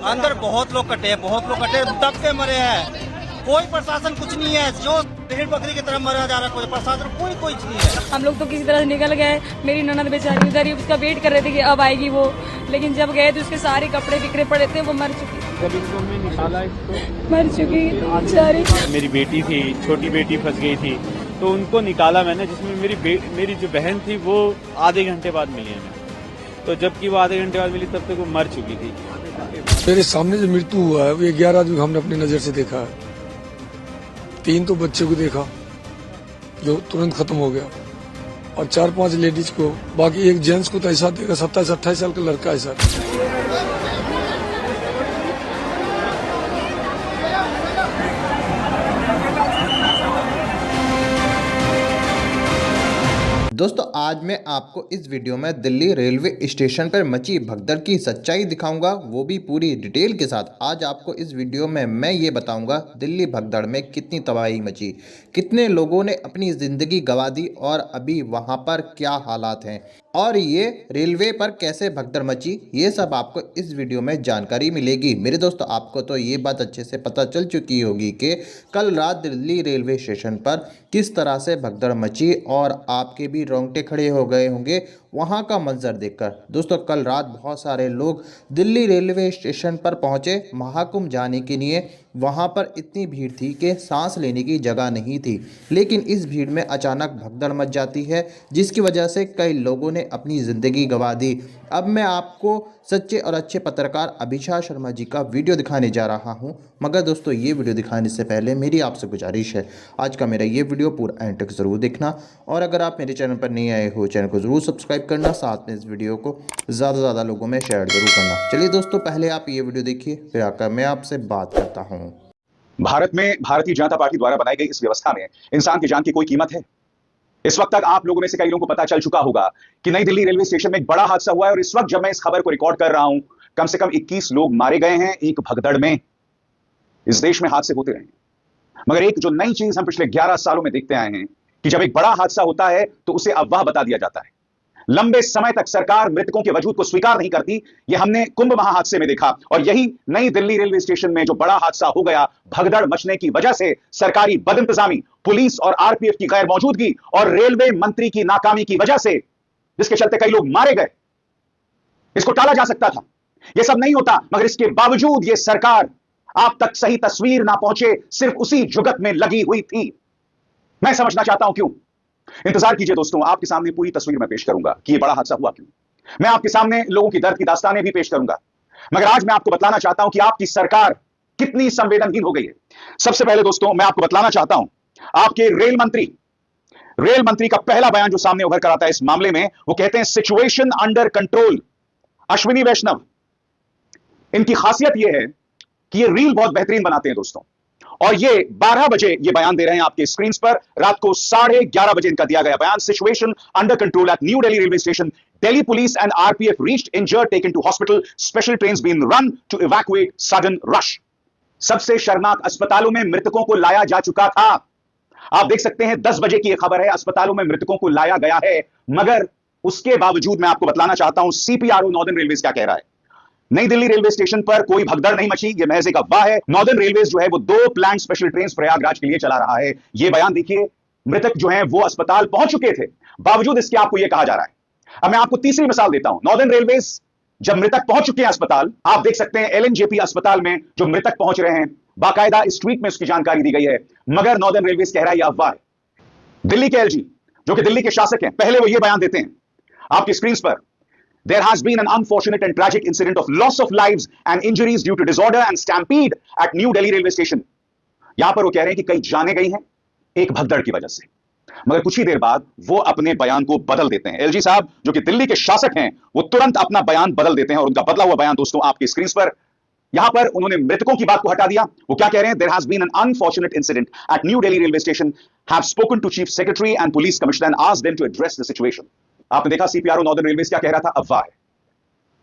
अंदर बहुत लोग कटे, दब के मरे हैं। कोई प्रशासन कुछ नहीं है, जो भेड़ बकरी की तरह मरा जा रहा है, कोई प्रशासन कोई नहीं है। हम लोग तो किसी तरह से निकल गए। मेरी ननद बेचारी उधर ही उसका वेट कर रहे थे कि अब आएगी वो, लेकिन जब गए तो उसके सारे कपड़े बिखरे पड़े थे, वो मर चुकी। जब इनको मैं निकाला इसको मर चुकी बेचारी। मेरी बेटी थी, छोटी बेटी फंस गई थी, तो उनको निकाला मैंने, जिसमें मेरी जो बहन थी वो आधे घंटे बाद मिली हमें। तो जबकि वो आधे घंटे बाद मिली तब तक वो मर चुकी थी। मेरे सामने जो मृत्यु हुआ है वो 11 आदमी हमने अपनी नजर से देखा है। 3 तो बच्चे को देखा जो तुरंत खत्म हो गया, और 4-5 लेडीज को, बाकी एक जेंट्स को तो ऐसा देखा 27-28 साल का लड़का है सर। दोस्तों आज मैं आपको इस वीडियो में दिल्ली रेलवे स्टेशन पर मची भगदड़ की सच्चाई दिखाऊंगा, वो भी पूरी डिटेल के साथ। आज आपको इस वीडियो में मैं ये बताऊंगा दिल्ली भगदड़ में कितनी तबाही मची, कितने लोगों ने अपनी ज़िंदगी गंवा दी और अभी वहां पर क्या हालात हैं, और ये रेलवे पर कैसे भगदड़ मची, ये सब आपको इस वीडियो में जानकारी मिलेगी। मेरे दोस्तों आपको तो ये बात अच्छे से पता चल चुकी होगी कि कल रात दिल्ली रेलवे स्टेशन पर किस तरह से भगदड़ मची, और आपके भी रोंगटे खड़े हो गए होंगे वहाँ का मंजर देखकर। दोस्तों कल रात बहुत सारे लोग दिल्ली रेलवे स्टेशन पर पहुँचे महाकुंभ जाने के लिए। वहाँ पर इतनी भीड़ थी कि सांस लेने की जगह नहीं थी, लेकिन इस भीड़ में अचानक भगदड़ मच जाती है, जिसकी वजह से कई लोगों ने अपनी ज़िंदगी गंवा दी। अब मैं आपको सच्चे और अच्छे पत्रकार अभिषा शर्मा जी का वीडियो दिखाने जा रहा हूं, मगर दोस्तों ये वीडियो दिखाने से पहले मेरी आपसे गुजारिश है, आज का मेरा ये वीडियो पूरा एंड तक ज़रूर देखना, और अगर आप मेरे चैनल पर नहीं आए हो चैनल को ज़रूर सब्सक्राइब करना, साथ में इस वीडियो को ज़्यादा से ज़्यादा लोगों में शेयर ज़रूर करना। चलिए दोस्तों पहले आप ये वीडियो देखिए, फिर आकर मैं आपसे बात करता हूँ। भारत में भारतीय जनता पार्टी द्वारा बनाई गई इस व्यवस्था में इंसान की जान की कोई कीमत है? इस वक्त तक आप लोगों में से कई लोगों को पता चल चुका होगा कि नई दिल्ली रेलवे स्टेशन में एक बड़ा हादसा हुआ है, और इस वक्त जब मैं इस खबर को रिकॉर्ड कर रहा हूं कम से कम 21 लोग मारे गए हैं एक भगदड़ में। इस देश में हादसे होते रहे हैं, मगर एक जो नई चीज हम पिछले 11 सालों में देखते आए हैं कि जब एक बड़ा हादसा होता है तो उसे अफवाह बता दिया जाता है। लंबे समय तक सरकार मृतकों के वजूद को स्वीकार नहीं करती, यह हमने कुंभ महाहादसे में देखा, और यही नई दिल्ली रेलवे स्टेशन में जो बड़ा हादसा हो गया भगदड़ मचने की वजह से सरकारी बदइंतजामी, पुलिस और आरपीएफ की गैर मौजूदगी और रेलवे मंत्री की नाकामी की वजह से, जिसके चलते कई लोग मारे गए। इसको टाला जा सकता था, यह सब नहीं होता, मगर इसके बावजूद यह सरकार आप तक सही तस्वीर ना पहुंचे, सिर्फ उसी जुगत में लगी हुई थी। मैं समझना चाहता हूं क्यों। इंतजार कीजिए दोस्तों, आपके सामने पूरी तस्वीर मैं पेश करूंगा कि यह बड़ा हादसा हुआ क्यों। मैं आपके सामने लोगों की दर्द की दास्तानें भी पेश करूंगा, मगर आज मैं आपको बतलाना चाहता हूं कि आपकी सरकार कितनी संवेदनहीन हो गई है। सबसे पहले दोस्तों मैं आपको बतलाना चाहता हूं, आपके रेल मंत्री का पहला बयान जो सामने उभर कर आता है इस मामले में, वो कहते हैं सिचुएशन अंडर कंट्रोल। अश्विनी वैष्णव, इनकी खासियत यह है कि ये रील बहुत बेहतरीन बनाते हैं दोस्तों, और ये 12 बजे ये बयान दे रहे हैं आपके स्क्रीन पर। रात को 11:30 बजे इनका दिया गया बयान, situation under control at New Delhi railway station, Delhi police and RPF reached injured taken to hospital, special trains being run to evacuate sudden rush. सबसे शर्मनाक, अस्पतालों में मृतकों को लाया जा चुका था। आप देख सकते हैं 10 बजे की यह खबर है, अस्पतालों में मृतकों को लाया गया है, मगर उसके बावजूद मैं आपको बतलाना चाहता हूं सीपीआरओ नॉर्दर्न रेलवेज क्या कह रहा है। नई दिल्ली रेलवे स्टेशन पर कोई भगदड़ नहीं मची, यह महज एक अफवाह है। नॉर्दर्न रेलवेज जो है वो 2 प्लान्ड स्पेशल ट्रेन प्रयागराज के लिए चला रहा है। यह बयान देखिए, मृतक जो हैं वो अस्पताल पहुंच चुके थे, बावजूद इसके आपको यह कहा जा रहा है। अब मैं आपको तीसरी मिसाल देता हूं। नॉर्दर्न रेलवेज जब मृतक पहुंच चुके हैं अस्पताल, आप देख सकते हैं एलएनजेपी अस्पताल में जो मृतक पहुंच रहे हैं, बाकायदा इस ट्वीट में उसकी जानकारी दी गई है, मगर नॉर्दर्न रेलवेज कह रहा है यह अफवाह है। दिल्ली के एलजी जो कि दिल्ली के शासक हैं, पहले वो यह बयान देते हैं आपकी स्क्रीन पर, there has been an unfortunate and tragic incident of loss of lives and injuries due to disorder and stampede at New Delhi railway station। यहां पर वो कह रहे हैं कि कई जाने गई हैं एक भगदड़ की वजह से, मगर कुछ ही देर बाद वो अपने बयान को बदल देते हैं। एलजी साहब जो कि दिल्ली के शासक हैं, वो तुरंत अपना बयान बदल देते हैं, और उनका बदला हुआ बयान दोस्तों आपकी स्क्रीन पर। यहां पर उन्होंने मृतकों की बात को हटा दिया। वो क्या कह रहे हैं, there has been an unfortunate incident at New Delhi railway station, have spoken to chief secretary and police commissioner and asked them to address the situation। आपने देखा सीपीआरओ नॉर्दर्न रेलवेज क्या कह रहा था, अफवाह है।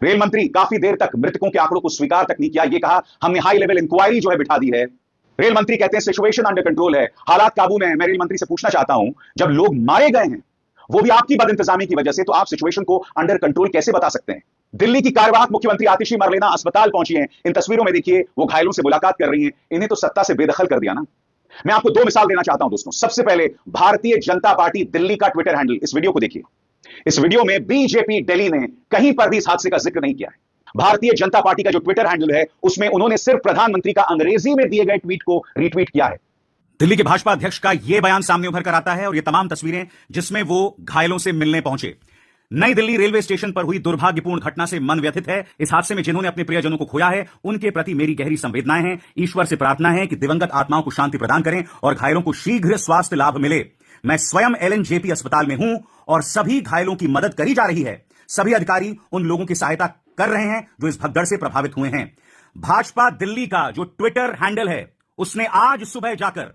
रेल मंत्री काफी देर तक मृतकों के आंकड़ों को स्वीकार तक नहीं किया, यह कहा हमने हाई लेवल इंक्वायरी जो है बिठा दी है। रेल मंत्री कहते हैं सिचुएशन अंडर कंट्रोल है, हालात काबू में है। मैं रेल मंत्री से पूछना चाहता हूं, जब लोग मारे गए हैं वो भी आपकी बदइंतजामी की वजह से, तो आप सिचुएशन को अंडर कंट्रोल कैसे बता सकते हैं? दिल्ली की कार्यवाहक मुख्यमंत्री आतिशी मरलेना अस्पताल पहुंची हैं। इन तस्वीरों में देखिए वो घायलों से मुलाकात कर रही हैं। इन्हें तो सत्ता से बेदखल कर दिया ना। मैं आपको दो मिसाल देना चाहता हूं दोस्तों। सबसे पहले भारतीय जनता पार्टी दिल्ली का ट्विटर हैंडल, इस वीडियो को देखिए। इस वीडियो में बीजेपी दिल्ली ने कहीं पर भी इस हादसे का जिक्र नहीं किया है। भारतीय जनता पार्टी का जो ट्विटर हैंडल है उसमें उन्होंने सिर्फ प्रधानमंत्री का अंग्रेजी में दिए गए ट्वीट को रीट्वीट किया है। दिल्ली के भाजपा अध्यक्ष का यह बयान सामने उभर कर आता है और ये तमाम तस्वीरें जिसमें वो घायलों से मिलने पहुंचे। नई दिल्ली रेलवे स्टेशन पर हुई दुर्भाग्यपूर्ण घटना से मन व्यथित है। इस हादसे में जिन्होंने अपने प्रियजनों को खोया है उनके प्रति मेरी गहरी संवेदनाएं हैं। ईश्वर से प्रार्थना है कि दिवंगत आत्माओं को शांति प्रदान करें और घायलों को शीघ्र स्वास्थ्य लाभ मिले। मैं स्वयं LNJP अस्पताल में हूं और सभी घायलों की मदद करी जा रही है। सभी अधिकारी उन लोगों की सहायता कर रहे हैं जो इस भगदड़ से प्रभावित हुए हैं। भाजपा दिल्ली का जो ट्विटर हैंडल है उसने आज सुबह जाकर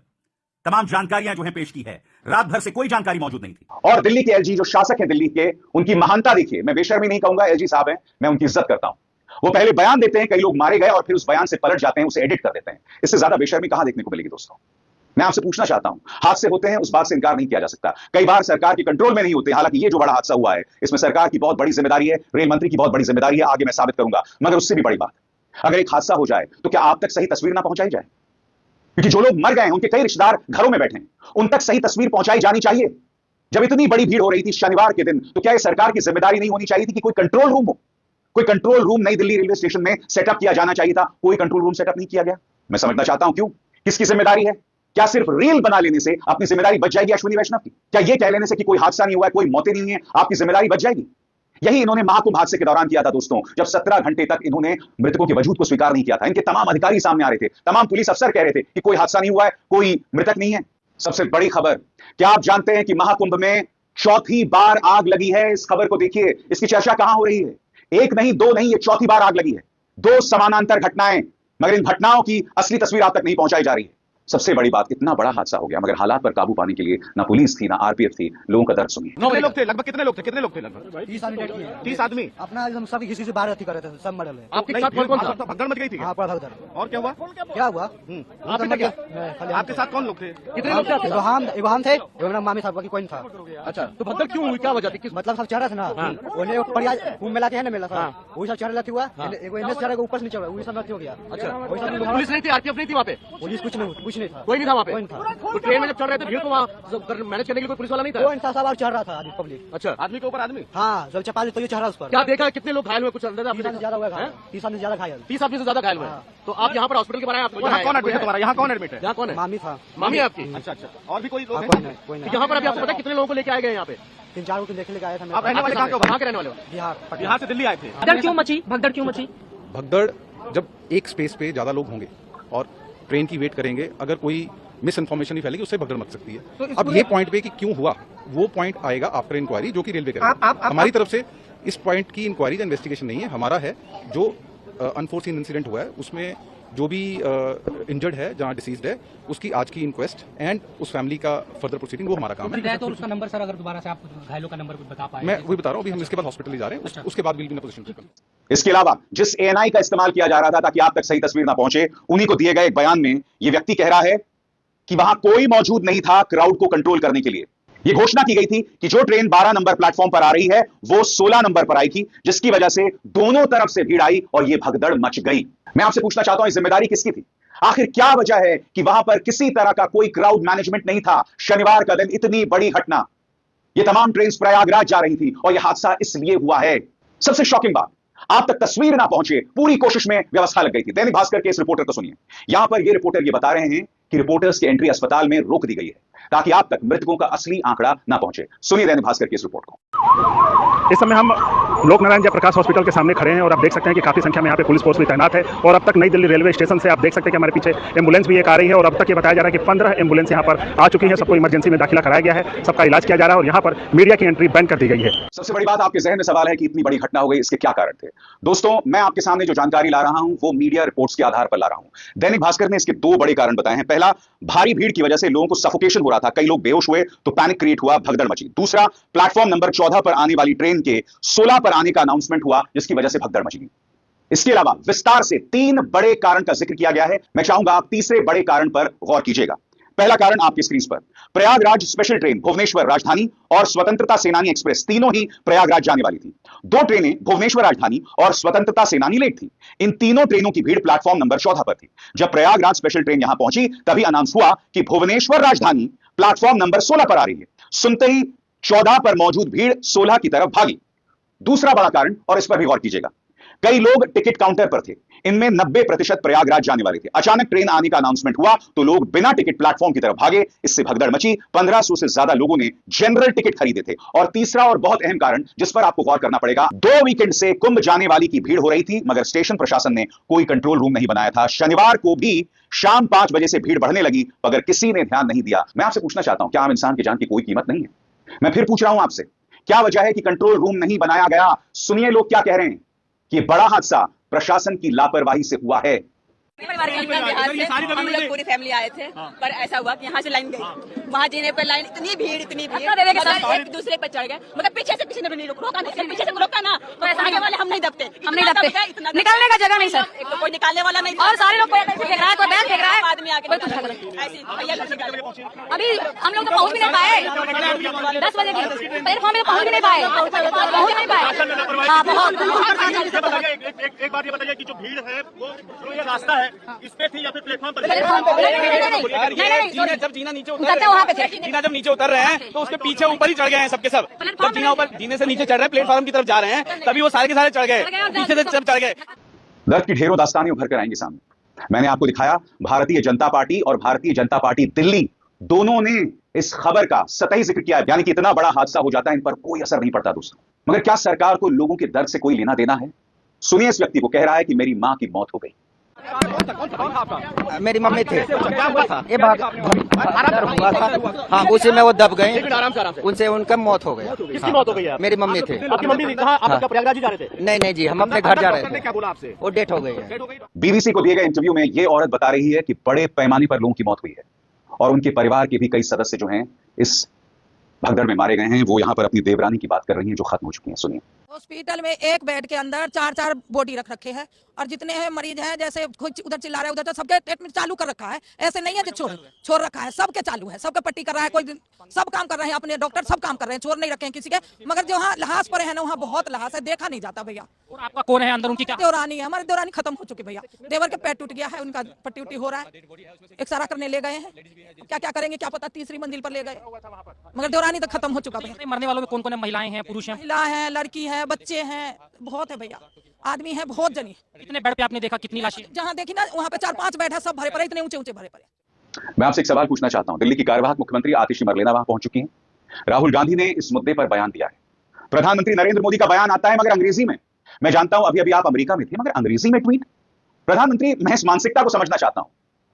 तमाम जानकारियां जो है पेश की है। रात भर से कोई जानकारी मौजूद नहीं थी। और दिल्ली के LG जो शासक हैं दिल्ली के, उनकी महानता देखिए। मैं बेशर्मी नहीं कहूंगा, LG साहब हैं, मैं उनकी इज्जत करता हूं। वो पहले बयान देते हैं कई लोग मारे गए और फिर उस बयान से पलट जाते हैं, उसे एडिट कर देते हैं। इससे ज्यादा बेशर्मी कहां देखने को मिलेगी दोस्तों। मैं आपसे पूछना चाहता हूं, हादसे होते हैं, उस बात से इनकार नहीं किया जा सकता। कई बार सरकार के कंट्रोल में नहीं होते। हालांकि ये जो बड़ा हादसा हुआ है इसमें सरकार की बहुत बड़ी जिम्मेदारी है, रेल मंत्री की बहुत बड़ी जिम्मेदारी है, आगे मैं साबित करूंगा। मगर उससे भी बड़ी बात, अगर एक हादसा हो जाए तो क्या आप तक सही तस्वीर ना पहुंचाई जाए? क्योंकि जो लोग मर गए हैं उनके कई रिश्तेदार घरों में बैठे हैं, उन तक सही तस्वीर पहुंचाई जानी चाहिए। जब इतनी बड़ी भीड़ हो रही थी शनिवार के दिन, तो क्या यह सरकार की जिम्मेदारी नहीं होनी चाहिए थी कि कोई कंट्रोल रूम हो? कोई कंट्रोल रूम नई दिल्ली रेलवे स्टेशन में सेटअप किया जाना चाहिए था। कोई कंट्रोल रूम सेटअप नहीं किया गया। मैं समझना चाहता हूं क्यों, किसकी जिम्मेदारी है? क्या सिर्फ रील बना लेने से अपनी जिम्मेदारी बच जाएगी अश्विनी वैष्णव की? क्या यह कह लेने से कि कोई हादसा नहीं हुआ है, कोई मौतें नहीं है, आपकी जिम्मेदारी बच जाएगी? यही इन्होंने महाकुंभ हादसे के दौरान किया था दोस्तों, जब 17 घंटे तक इन्होंने मृतकों के वजूद को स्वीकार नहीं किया था। इनके तमाम अधिकारी सामने आ रहे थे, तमाम पुलिस अफसर कह रहे थे कि कोई हादसा नहीं हुआ है, कोई मृतक नहीं है। सबसे बड़ी खबर, क्या आप जानते हैं कि महाकुंभ में चौथी बार आग लगी है? इस खबर को देखिए, इसकी चर्चा कहां हो रही है? एक नहीं, दो नहीं, ये चौथी बार आग लगी है। दो समानांतर घटनाएं, मगर इन घटनाओं की असली तस्वीर आप तक नहीं पहुंचाई जा रही है। सबसे बड़ी बात, इतना बड़ा हादसा हो गया मगर हालात पर काबू पाने के लिए ना पुलिस थी ना RPF थी। लोगों का दर्द सुनिए। कितने लोग थे लगभग? कितने लोग थे लगभग? 30 आदमी। अपना एकदम सब किसी से बाहर कर रहे थे, सब मॉडल है। आपके साथ कौन था? भगदड़ मच गई थी। हाँ, भगदड़। और क्या हुआ? क्या हुआ? आपके साथ कौन लोग थे? कितने लोग थे? एगो हम थे, एगो मामी साहब, कोई नहीं था। अच्छा, तो भगदड़ क्यों हुई? क्या वजह थी? मतलब सब चढ़ रहे थे ना, उन्हें कुंभ मेला के है ना, मेला था, वही सब चढ़ रहा हुआ, एगो एनएस चढ़ गया, ऊपर से नीचे वही सब हो गया। अच्छा, पुलिस नहीं थी, RPF नहीं थी वहाँ पे? पुलिस कुछ नहीं था, कोई नहीं था वहाँ पे। तो ट्रेन में जब चढ़ रहे थे भीड़ को वहाँ मैनेज करने के लिए कोई पुलिस वाला नहीं था? कोई इंसान सब चढ़ रहा था आदमी, पब्लिक। अच्छा, आदमी के ऊपर आदमी? हाँ, जब चपा तो ये चढ़ रहा उस पर। क्या देखा? कितने लोग घायल हुए? कुछ अंदर 30 से ज्यादा हुआ, 30 आदमी से ज्यादा घायल। 30 आदमी से ज्यादा घायल हुए। तो आप यहाँ पर हॉस्पिटल के बारे में आपको यहाँ कौन एडमिट है? तुम्हारा यहाँ कौन एडमिट है? यहाँ कौन है? मामी था। मामी है आपकी? अच्छा। और भी कोई लोग हैं? कोई नहीं। यहाँ पर अभी आपको पता है कितने लोगों को लेके आए गए यहाँ पे? 3-4 को लेके आया था। आप रहने वाले कहाँ के रहने वाले हो? बिहार से दिल्ली आए थे। भगदड़ क्यों मची? भगदड़ जब एक स्पेस पे ज्यादा लोग होंगे और ट्रेन की वेट करेंगे, अगर कोई मिस इन्फॉर्मेशन नहीं फैलेगी उससे भगदड़ मच सकती है। तो अब ये पॉइंट पे कि क्यों हुआ, वो पॉइंट आएगा आफ्टर इंक्वायरी, जो कि रेलवे करेगा। हमारी तरफ से इस पॉइंट की इंक्वायरी या इन्वेस्टिगेशन नहीं है, हमारा है जो अनफोर्सीन इंसिडेंट हुआ है उसमें जो भी इंजर्ड है, जहां डिसीज्ड है, उसकी आज की इंक्वेस्ट एंड उस फैमिली का फर्दर प्रोसीडिंग, वो हमारा काम है। तो उसका नंबर सर, अगर दोबारा से आप घायलों का नंबर कुछ बता पाए? मैं वही बता रहा हूँ, अभी हम इसके बाद हॉस्पिटल जा रहे हैं, उसके बाद will be in a position to. इसके अलावा जिस ANI का इस्तेमाल किया जा रहा था ताकि आप तक सही तस्वीर ना पहुंचे, उन्हीं को दिए गए एक बयान में यह व्यक्ति कह रहा है कि वहां कोई मौजूद नहीं था क्राउड को कंट्रोल करने के लिए। यह घोषणा की गई थी कि जो ट्रेन 12 नंबर प्लेटफॉर्म पर आ रही है वो 16 नंबर पर आएगी, जिसकी वजह से दोनों तरफ से भीड़ आई और यह भगदड़ मच गई। मैं आपसे पूछना चाहता हूं, जिम्मेदारी किसकी थी? आखिर क्या वजह है कि वहां पर किसी तरह का कोई क्राउड मैनेजमेंट नहीं था? शनिवार का दिन, इतनी बड़ी घटना, ये तमाम ट्रेन प्रयागराज जा रही थी और यह हादसा इसलिए हुआ है। सबसे शॉकिंग बात, आप तक तस्वीर ना पहुंचे, पूरी कोशिश में व्यवस्था लग गई थी। दैनिक भास्कर के इस रिपोर्टर को सुनिए। यहां पर ये रिपोर्टर ये बता रहे हैं कि रिपोर्टर्स की एंट्री अस्पताल में रोक दी गई है ताकि आप तक मृतकों का असली आंकड़ा ना पहुंचे। सुनिए दैनिक भास्कर की इस रिपोर्ट को। इस समय हम लोक नारायण जयप्रकाश हॉस्पिटल के सामने खड़े हैं और आप देख सकते हैं कि काफी संख्या में यहाँ पे पुलिस फोर्स भी तैनात है और अब तक नई दिल्ली रेलवे स्टेशन से आप देख सकते हैं कि हमारे पीछे एम्बुलेंस भी एक आ रही है और अब तक ये बताया जा रहा है कि 15 एम्बुलेंस यहाँ पर आ चुकी है। सबको इमरजेंसी में दाखिला कराया गया है, सबका इलाज किया जा रहा है और यहाँ पर मीडिया की एंट्री बैन कर दी गई है। सबसे बड़ी बात, आपके जहन में सवाल है कि इतनी बड़ी घटना हो गई, इसके क्या कारण थे? दोस्तों, मैं आपके सामने जो जानकारी ला रहा हूं वो मीडिया रिपोर्ट्स के आधार पर ला रहा हूं। दैनिक भास्कर ने इसके 2 बड़े कारण बताए हैं। पहला, भारी भीड़ की वजह से लोगों को सफोकेशन हो रहा था, कई लोग बेहोश हुए तो पैनिक क्रिएट हुआ, भगदड़ मची। दूसरा, प्लेटफॉर्म नंबर 14 पर आने वाली ट्रेन के 16 पर आने का अनाउंसमेंट हुआ, जिसकी वजह से भगदड़ मची। इसके अलावा विस्तार से 3 बड़े कारण का जिक्र किया गया है। मैं चाहूंगा आप तीसरे बड़े कारण पर गौर कीजिएगा। पहला कारण आपकी स्क्रीन पर, प्रयागराज स्पेशल ट्रेन भुवनेश्वर राजधानी और स्वतंत्रता सेनानी एक्सप्रेस तीनों ही प्रयागराज जाने वाली थी। दो ट्रेनें भुवनेश्वर राजधानी और स्वतंत्रता सेनानी लेट थी। इन तीनों ट्रेनों की भीड़ प्लेटफॉर्म नंबर 14 पर थी। जब प्रयागराज स्पेशल ट्रेन यहां पहुंची तभी अनाउंस हुआ कि भुवनेश्वर राजधानी प्लेटफॉर्म नंबर 16 पर आ रही है। सुनते ही 14 पर मौजूद भीड़ 16 की तरफ भागी। दूसरा बड़ा कारण, और इस पर भी गौर कीजिएगा, कई लोग टिकट काउंटर पर थे। इनमें 90% प्रयागराज जाने वाले थे। अचानक ट्रेन आने का अनाउंसमेंट हुआ तो लोग बिना टिकट प्लेटफॉर्म की तरफ भागे। इससे भगदड़ मची। 1500 से ज्यादा लोगों ने जनरल टिकट खरीदे थे। और तीसरा और बहुत अहम कारण जिस पर आपको गौर करना पड़ेगा, 2 वीकेंड से कुंभ जाने वाली की भीड़ हो रही थी, मगर स्टेशन प्रशासन ने कोई कंट्रोल रूम नहीं बनाया था। शनिवार को भी शाम 5 बजे से भीड़ बढ़ने लगी, मगर किसी ने ध्यान नहीं दिया। मैं आपसे पूछना चाहता हूं, क्या आम इंसान की जान की कोई कीमत नहीं है? मैं फिर पूछ रहा हूं आपसे, क्या वजह है कि कंट्रोल रूम नहीं बनाया गया? सुनिए लोग क्या कह रहे हैं कि बड़ा हादसा प्रशासन की लापरवाही से हुआ है। हम लोग पूरी फैमिली आए थे, पर ऐसा हुआ कि यहाँ से लाइन गई, वहाँ जीने पर लाइन इतनी भीड़ एक दूसरे पर चढ़ गए, मगर पीछे से किसी ने भी नहीं रोका, नहीं पीछे से रोका ना, तो ऐसा आगे वाले हम नहीं दबते, निकालने का जगह नहीं सर, कोई निकालने वाला नहीं, और सारे लोग आदमी आगे अभी हम लोग तो पहुँच भी नहीं पाए, 10 बजे की प्लेटफॉर्म में पहुँच भी नहीं पाए, एक बात ये बताइए कि जो भीड़ है वो जो ये रास्ता है इस पे थी या फिर प्लेटफॉर्म पर? जब जीना नीचे उतर रहे हैं, जीना जब नीचे उतर रहे हैं तो उसके पीछे ऊपर ही चढ़ गए हैं सबके सब। जब जीना ऊपर जीने से नीचे चढ़ रहे हैं, प्लेटफॉर्म की तरफ जा रहे हैं, तभी वो सारे के सारे चढ़ गए, पीछे से सब चढ़ गए। दर्द की ढेरों दास्तानें उभर कर आएंगी सामने। मैंने आपको दिखाया भारतीय जनता पार्टी और भारतीय जनता पार्टी दिल्ली दोनों ने इस खबर का सतही जिक्र किया है, यानी कि इतना बड़ा हादसा हो जाता है, इन पर कोई असर नहीं पड़ता दोस्तों। मगर क्या सरकार को लोगों के दर्द से कोई लेना देना है? सुनिए इस व्यक्ति को, कह रहा है कि मेरी मां की मौत हो गई। मेरी मम्मी थे, ये हुआ था, हाँ उसी में वो दब गए, उनसे उनका मौत हो गया। किसकी मौत हो गई? मेरी मम्मी थे। आपकी मम्मी कहाँ? आप प्रयागराज ही जा रहे थे? नहीं जी, हम अपने घर जा रहे थे। क्या बोला आपसे? वो डेथ हो गई है। बीबीसी को दिए गए इंटरव्यू में ये औरत बता रही है कि बड़े पैमाने पर लोगों की मौत हुई है और उनके परिवार के भी कई सदस्य जो हैं इस भगदड़ में मारे गए हैं। वो यहाँ पर अपनी देवरानी की बात कर रही हैं जो खत्म हो चुकी हैं। सुनिए। हॉस्पिटल में एक बेड के अंदर 4-4 बॉडी रख रखे हैं और जितने हैं मरीज हैं, जैसे कुछ उधर चिल्ला रहा है उधर, तो सबके ट्रीटमेंट चालू कर रखा है। ऐसे नहीं है जो छोड़ रखा है, सबके चालू है, सबके पट्टी कर रहा है, कोई सब काम कर रहे हैं, अपने डॉक्टर सब काम कर रहे हैं, चोर नहीं रखे हैं किसी के। मगर जो वहाँ लहास पर है ना, वहाँ बहुत लहास है, देखा नहीं जाता भैया। और आपका कौन है अंदर? उनकी क्या देवरानी है, हमारी देवरानी खत्म हो चुकी भैया। देवर के पैर टूट गया है, उनका पट्टी उट्टी हो रहा है, एक्सरा करने ले गए हैं, क्या क्या करेंगे क्या पता, 3री मंजिल पर ले गए, मगर देवरानी तो खत्म हो चुका भैया। मरने वालों में कौन कौन है? महिलाएं हैं, पुरुष हैं? महिला है, लड़की है, बच्चे हैं, बहुत है भैया, आदमी है बहुत जनी। कितने बेड पे आपने देखा? कितनी लाशें? जहाँ देखी ना वहाँ पे 4-5 बेड है, सब भरे पड़े, इतने ऊंचे ऊंचे भरे पड़े। मैं आपसे एक सवाल पूछना चाहता हूं। दिल्ली की कार्यवाहक मुख्यमंत्री आतिशी मरलेना वहां पहुंच चुकी हैं। राहुल गांधी ने इस मुद्दे पर बयान दिया है। प्रधानमंत्री नरेंद्र मोदी का बयान आता है मगर अंग्रेजी में। मैं जानता हूं अभी आप अमेरिका में थे, मगर अंग्रेजी में ट्वीट। प्रधानमंत्री, मैं इस मानसिकता को समझना चाहता हूं।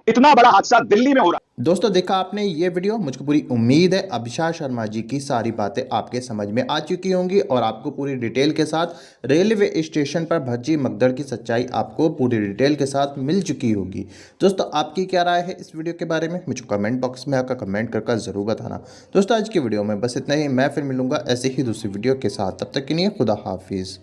इतना बड़ा हादसा दिल्ली में हो रहा। दोस्तों देखा आपने ये वीडियो, मुझको पूरी उम्मीद है अभिषा शर्मा जी की सारी बातें आपके समझ में आ चुकी होंगी और आपको पूरी डिटेल के साथ रेलवे स्टेशन पर भज्जी मगदड़ की सच्चाई आपको पूरी डिटेल के साथ मिल चुकी होगी। दोस्तों आपकी क्या राय है इस वीडियो के बारे में, मुझे कमेंट बॉक्स में आकर कमेंट कर ज़रूर बताना। दोस्तों आज की वीडियो में बस इतना ही। मैं फिर मिलूंगा ऐसे ही दूसरी वीडियो के साथ, तब तक के लिए खुदा हाफिज़।